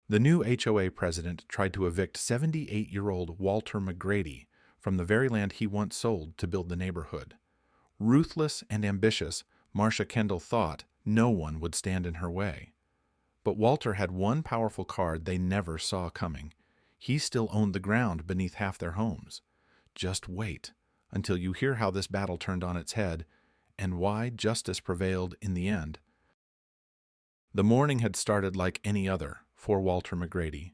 The new HOA president tried to evict 78-year-old Walter McGrady from the very land he once sold to build the neighborhood. Ruthless and ambitious, Marsha Kendall thought no one would stand in her way. But Walter had one powerful card they never saw coming. He still owned the ground beneath half their homes. Just wait until you hear how this battle turned on its head and why justice prevailed in the end. The morning had started like any other for Walter McGrady.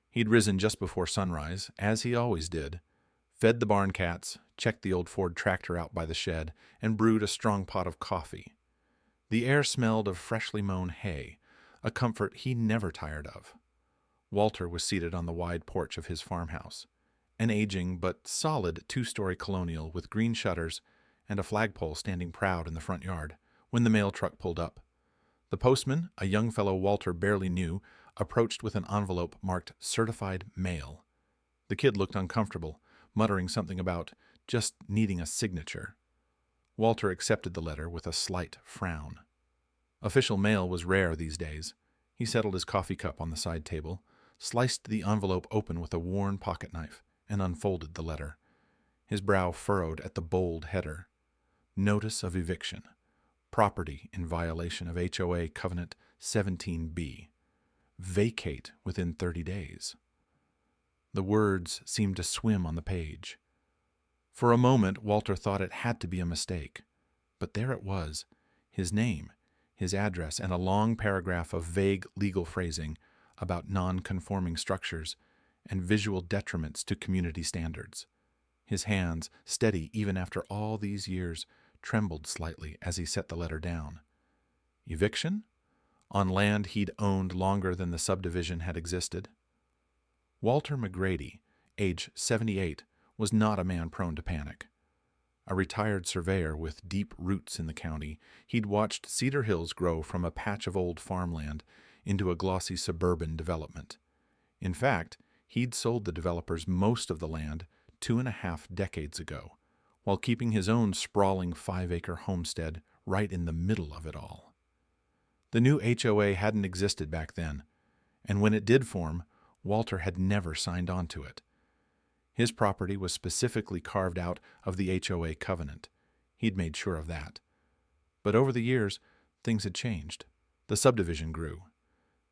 He'd risen just before sunrise, as he always did, fed the barn cats, checked the old Ford tractor out by the shed, and brewed a strong pot of coffee. The air smelled of freshly mown hay, a comfort he never tired of. Walter was seated on the wide porch of his farmhouse, an aging but solid two-story colonial with green shutters and a flagpole standing proud in the front yard, when the mail truck pulled up. The postman, a young fellow Walter barely knew, approached with an envelope marked Certified Mail. The kid looked uncomfortable, muttering something about just needing a signature. Walter accepted the letter with a slight frown. Official mail was rare these days. He settled his coffee cup on the side table, sliced the envelope open with a worn pocket knife, and unfolded the letter. His brow furrowed at the bold header. Notice of eviction. Property in violation of HOA Covenant 17B. Vacate within 30 days. The words seemed to swim on the page. For a moment, Walter thought it had to be a mistake. But there it was, his name, his address, and a long paragraph of vague legal phrasing about non-conforming structures and visual detriments to community standards. His hands, steady even after all these years, trembled slightly as he set the letter down. Eviction? On land he'd owned longer than the subdivision had existed? Walter McGrady, age 78, was not a man prone to panic. A retired surveyor with deep roots in the county, he'd watched Cedar Hills grow from a patch of old farmland into a glossy suburban development. In fact, he'd sold the developers most of the land 2.5 decades ago, while keeping his own sprawling 5-acre homestead right in the middle of it all. The new HOA hadn't existed back then, and when it did form, Walter had never signed on to it. His property was specifically carved out of the HOA covenant. He'd made sure of that. But over the years, things had changed. The subdivision grew.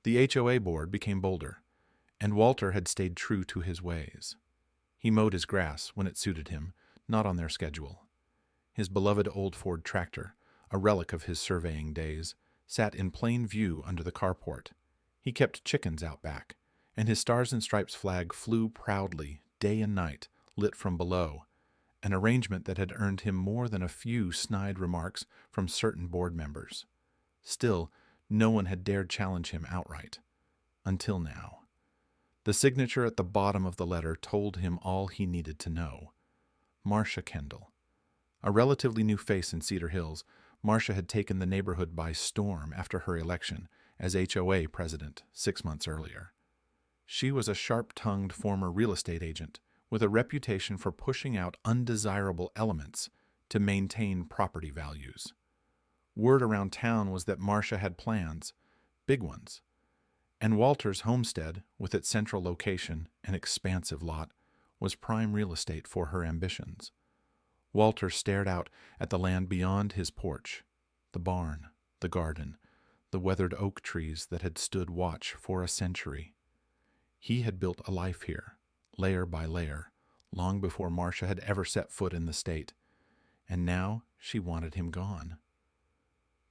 The HOA board became bolder, and Walter had stayed true to his ways. He mowed his grass when it suited him, not on their schedule. His beloved old Ford tractor, a relic of his surveying days, sat in plain view under the carport. He kept chickens out back, and his Stars and Stripes flag flew proudly, day and night, lit from below, an arrangement that had earned him more than a few snide remarks from certain board members. Still, no one had dared challenge him outright. Until now. The signature at the bottom of the letter told him all he needed to know. Marsha Kendall. A relatively new face in Cedar Hills, Marsha had taken the neighborhood by storm after her election as HOA president 6 months earlier. She was a sharp-tongued former real estate agent with a reputation for pushing out undesirable elements to maintain property values. Word around town was that Marsha had plans, big ones, and Walter's homestead, with its central location and expansive lot, was prime real estate for her ambitions. Walter stared out at the land beyond his porch, the barn, the garden, the weathered oak trees that had stood watch for a century. He had built a life here, layer by layer, long before Marsha had ever set foot in the state, and now she wanted him gone.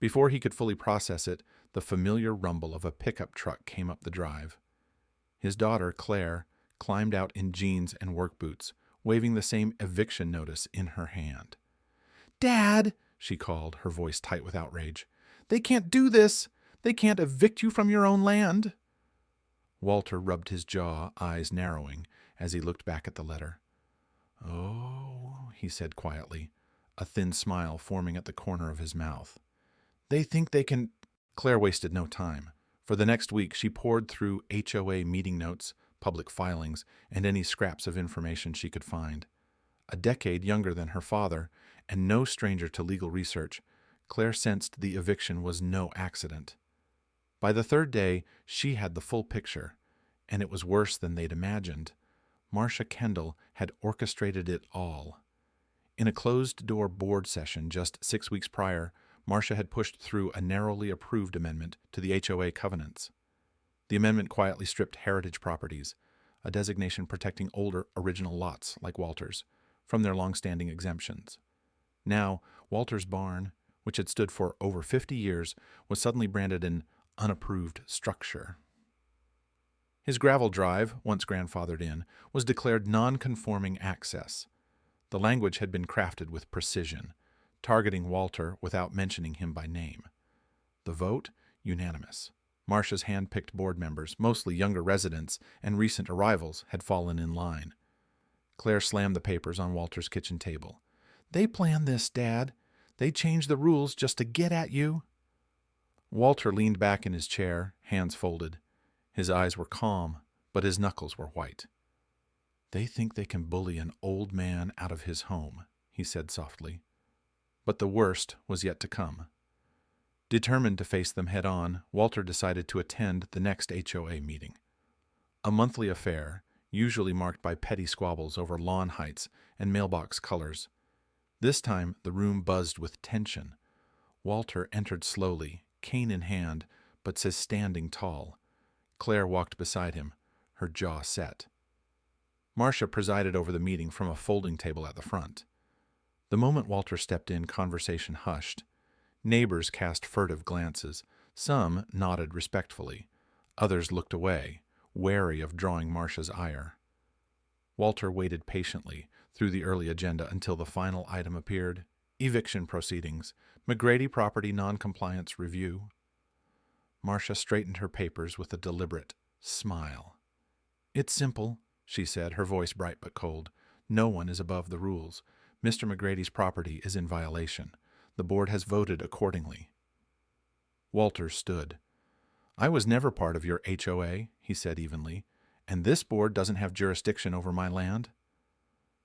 Before he could fully process it, the familiar rumble of a pickup truck came up the drive. His daughter, Clare, climbed out in jeans and work boots, waving the same eviction notice in her hand. "Dad," she called, her voice tight with outrage, "they can't do this! They can't evict you from your own land!" Walter rubbed his jaw, eyes narrowing, as he looked back at the letter. "Oh," he said quietly, a thin smile forming at the corner of his mouth. "They think they can—" Claire wasted no time. For the next week, she pored through HOA meeting notes, public filings, and any scraps of information she could find. A decade younger than her father, and no stranger to legal research, Claire sensed the eviction was no accident. By the third day, she had the full picture, And it was worse than they'd imagined. Marsha Kendall had orchestrated it all. In a closed-door board session just 6 weeks prior, Marsha had pushed through a narrowly approved amendment to the HOA covenants. The amendment quietly stripped heritage properties, a designation protecting older original lots like Walter's, from their long-standing exemptions. Now, Walter's barn, which had stood for over 50 years, was suddenly branded an unapproved structure. His gravel drive, once grandfathered in, was declared non-conforming access. The language had been crafted with precision, targeting Walter without mentioning him by name. The vote? Unanimous. Marsha's hand-picked board members, mostly younger residents and recent arrivals, had fallen in line. Claire slammed the papers on Walter's kitchen table. "They planned this, Dad. They changed the rules just to get at you." Walter leaned back in his chair, hands folded. His eyes were calm, but his knuckles were white. "They think they can bully an old man out of his home," he said softly. But the worst was yet to come. Determined to face them head-on, Walter decided to attend the next HOA meeting. A monthly affair, usually marked by petty squabbles over lawn heights and mailbox colors. This time the room buzzed with tension. Walter entered slowly, cane in hand, but standing tall. Claire walked beside him, her jaw set. Marsha presided over the meeting from a folding table at the front. The moment Walter stepped in, conversation hushed. Neighbors cast furtive glances. Some nodded respectfully. Others looked away, wary of drawing Marsha's ire. Walter waited patiently through the early agenda until the final item appeared: eviction proceedings, McGrady property noncompliance review. Marsha straightened her papers with a deliberate smile. "It's simple," she said, her voice bright but cold. "No one is above the rules. Mr. McGrady's property is in violation. The board has voted accordingly." Walter stood. "I was never part of your HOA," he said evenly, "and this board doesn't have jurisdiction over my land."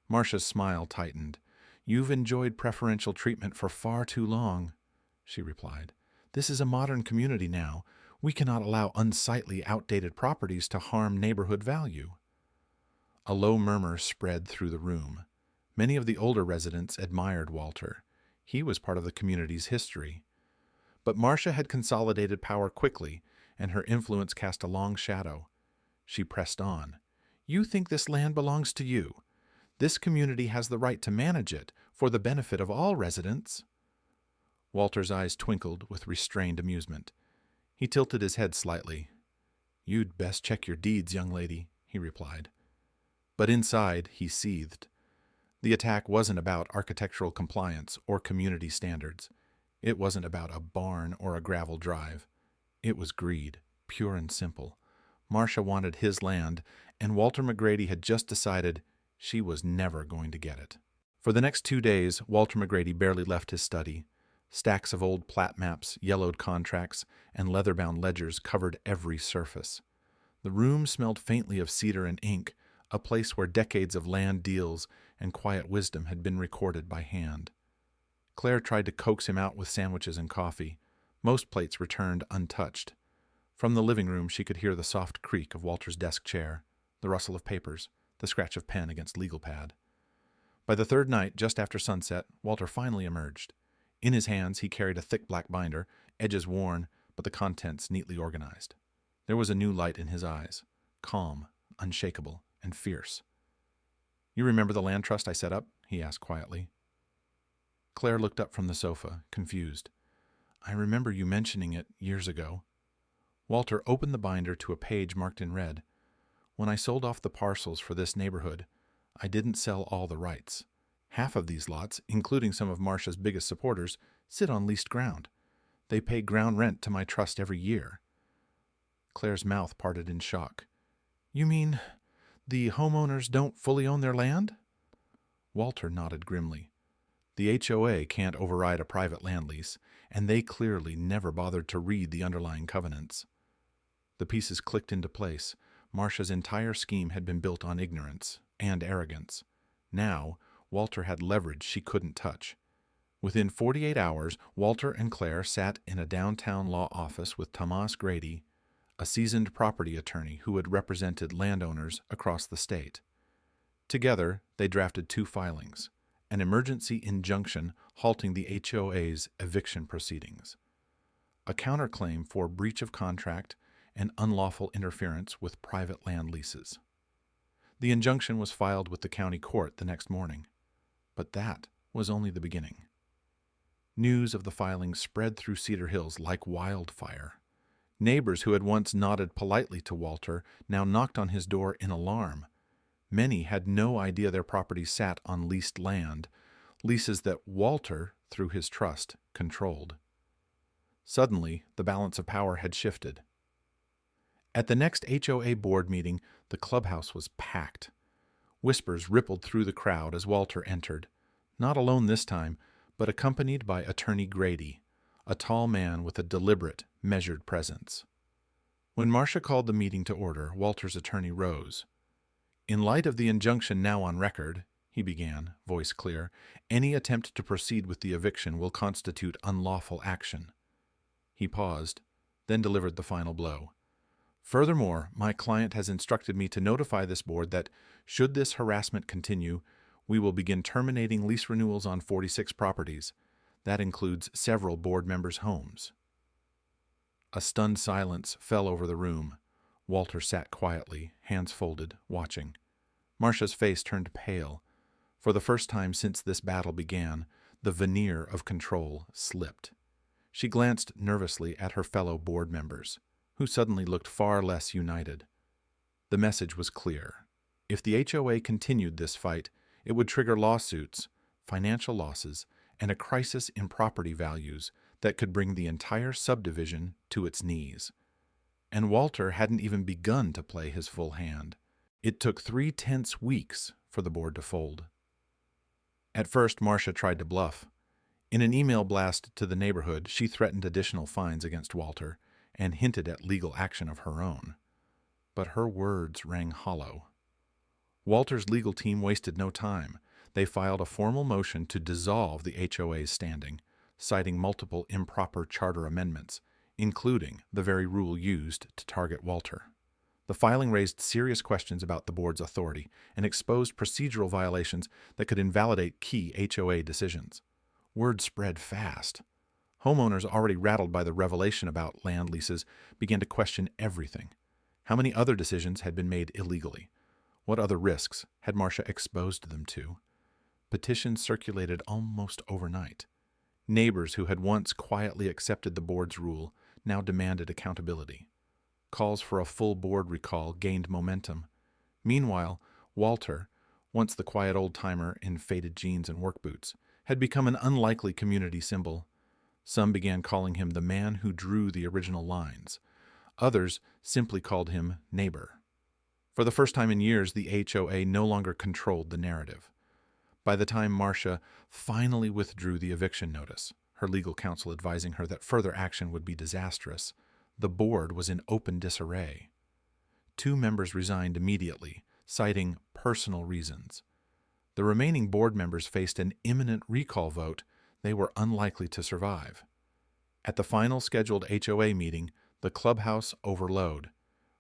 Marsha's smile tightened. "You've enjoyed preferential treatment for far too long," she replied. "This is a modern community now. We cannot allow unsightly, outdated properties to harm neighborhood value." A low murmur spread through the room. Many of the older residents admired Walter. He was part of the community's history. But Marsha had consolidated power quickly, and her influence cast a long shadow. She pressed on. "You think this land belongs to you. This community has the right to manage it for the benefit of all residents." Walter's eyes twinkled with restrained amusement. He tilted his head slightly. "You'd best check your deeds, young lady," he replied. But inside, he seethed. The attack wasn't about architectural compliance or community standards. It wasn't about a barn or a gravel drive. It was greed, pure and simple. Marsha wanted his land, and Walter McGrady had just decided she was never going to get it. For the next 2 days, Walter McGrady barely left his study. Stacks of old plat maps, yellowed contracts, and leather-bound ledgers covered every surface. The room smelled faintly of cedar and ink, a place where decades of land deals and quiet wisdom had been recorded by hand. Claire tried to coax him out with sandwiches and coffee. Most plates returned untouched. From the living room she could hear the soft creak of Walter's desk chair, the rustle of papers, the scratch of pen against legal pad. By the third night, just after sunset, Walter finally emerged. In his hands he carried a thick black binder, edges worn, but the contents neatly organized. There was a new light in his eyes, calm, unshakable, and fierce. "You remember the land trust I set up?" he asked quietly. Claire looked up from the sofa, confused. "I remember you mentioning it years ago." Walter opened the binder to a page marked in red. "When I sold off the parcels for this neighborhood, I didn't sell all the rights. Half of these lots, including some of Marsha's biggest supporters, sit on leased ground. They pay ground rent to my trust every year." Claire's mouth parted in shock. "You mean the homeowners don't fully own their land?" Walter nodded grimly. "The HOA can't override a private land lease, and they clearly never bothered to read the underlying covenants." The pieces clicked into place. Marsha's entire scheme had been built on ignorance and arrogance. Now, Walter had leverage she couldn't touch. Within 48 hours, Walter and Claire sat in a downtown law office with Tomas Grady, a seasoned property attorney who had represented landowners across the state. Together, they drafted 2 filings, an emergency injunction halting the HOA's eviction proceedings, a counterclaim for breach of contract and unlawful interference with private land leases. The injunction was filed with the county court the next morning, but that was only the beginning. News of the filing spread through Cedar Hills like wildfire. Neighbors who had once nodded politely to Walter now knocked on his door in alarm. Many had no idea their property sat on leased land, leases that Walter, through his trust, controlled. Suddenly, the balance of power had shifted. At the next HOA board meeting, the clubhouse was packed. Whispers rippled through the crowd as Walter entered, not alone this time, but accompanied by Attorney Grady, a tall man with a deliberate, measured presence. When Marsha called the meeting to order, Walter's attorney rose. "In light of the injunction now on record," he began, voice clear, "any attempt to proceed with the eviction will constitute unlawful action." He paused, then delivered the final blow. "Furthermore, my client has instructed me to notify this board that, should this harassment continue, we will begin terminating lease renewals on 46 properties. That includes several board members' homes." A stunned silence fell over the room. Walter sat quietly, hands folded, watching. Marsha's face turned pale. For the first time since this battle began, the veneer of control slipped. She glanced nervously at her fellow board members, who suddenly looked far less united. The message was clear. If the HOA continued this fight, it would trigger lawsuits, financial losses, and a crisis in property values that could bring the entire subdivision to its knees. And Walter hadn't even begun to play his full hand. It took 3 tense weeks for the board to fold. At first, Marsha tried to bluff. In an email blast to the neighborhood, she threatened additional fines against Walter and hinted at legal action of her own. But her words rang hollow. Walter's legal team wasted no time. They filed a formal motion to dissolve the HOA's standing, citing multiple improper charter amendments, including the very rule used to target Walter. The filing raised serious questions about the board's authority and exposed procedural violations that could invalidate key HOA decisions. Word spread fast. Homeowners, already rattled by the revelation about land leases, began to question everything. How many other decisions had been made illegally? What other risks had Marsha exposed them to? Petitions circulated almost overnight. Neighbors who had once quietly accepted the board's rule now demanded accountability. Calls for a full board recall gained momentum. Meanwhile, Walter, once the quiet old-timer in faded jeans and work boots, had become an unlikely community symbol. Some began calling him the man who drew the original lines. Others simply called him neighbor. For the first time in years, the HOA no longer controlled the narrative. By the time Marsha finally withdrew the eviction notice, her legal counsel advising her that further action would be disastrous, the board was in open disarray. 2 members resigned immediately, citing personal reasons. The remaining board members faced an imminent recall vote they were unlikely to survive. At the final scheduled HOA meeting, the clubhouse overflowed.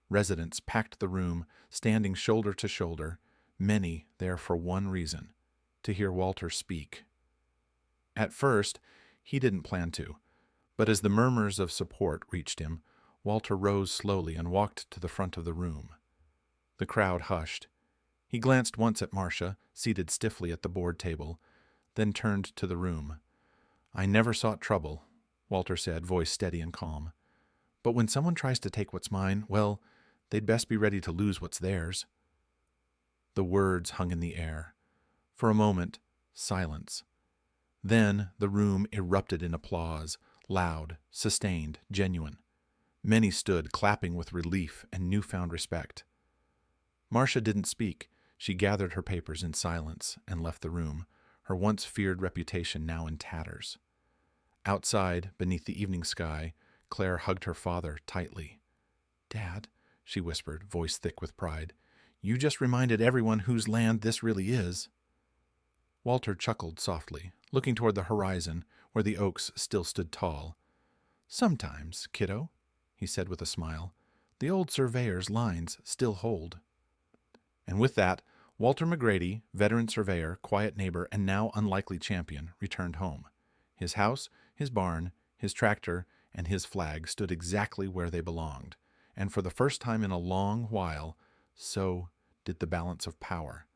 Residents packed the room, standing shoulder to shoulder, many there for one reason: to hear Walter speak. At first, he didn't plan to, but as the murmurs of support reached him, Walter rose slowly and walked to the front of the room. The crowd hushed. He glanced once at Marsha, seated stiffly at the board table, then turned to the room. "I never sought trouble," Walter said, voice steady and calm. "But when someone tries to take what's mine, well, they'd best be ready to lose what's theirs." The words hung in the air. For a moment, silence. Then the room erupted in applause, loud, sustained, genuine. Many stood clapping with relief and newfound respect. Marsha didn't speak. She gathered her papers in silence and left the room, her once feared reputation now in tatters. Outside, beneath the evening sky, Clare hugged her father tightly. "Dad," she whispered, voice thick with pride, "you just reminded everyone whose land this really is." Walter chuckled softly, looking toward the horizon where the oaks still stood tall. "Sometimes, kiddo," he said with a smile, The old surveyor's lines still hold. And with that, Walter McGrady, veteran surveyor, quiet neighbor, and now unlikely champion, returned home. His house, his barn, his tractor, and his flag stood exactly where they belonged, and for the first time in a long while, so did the balance of power.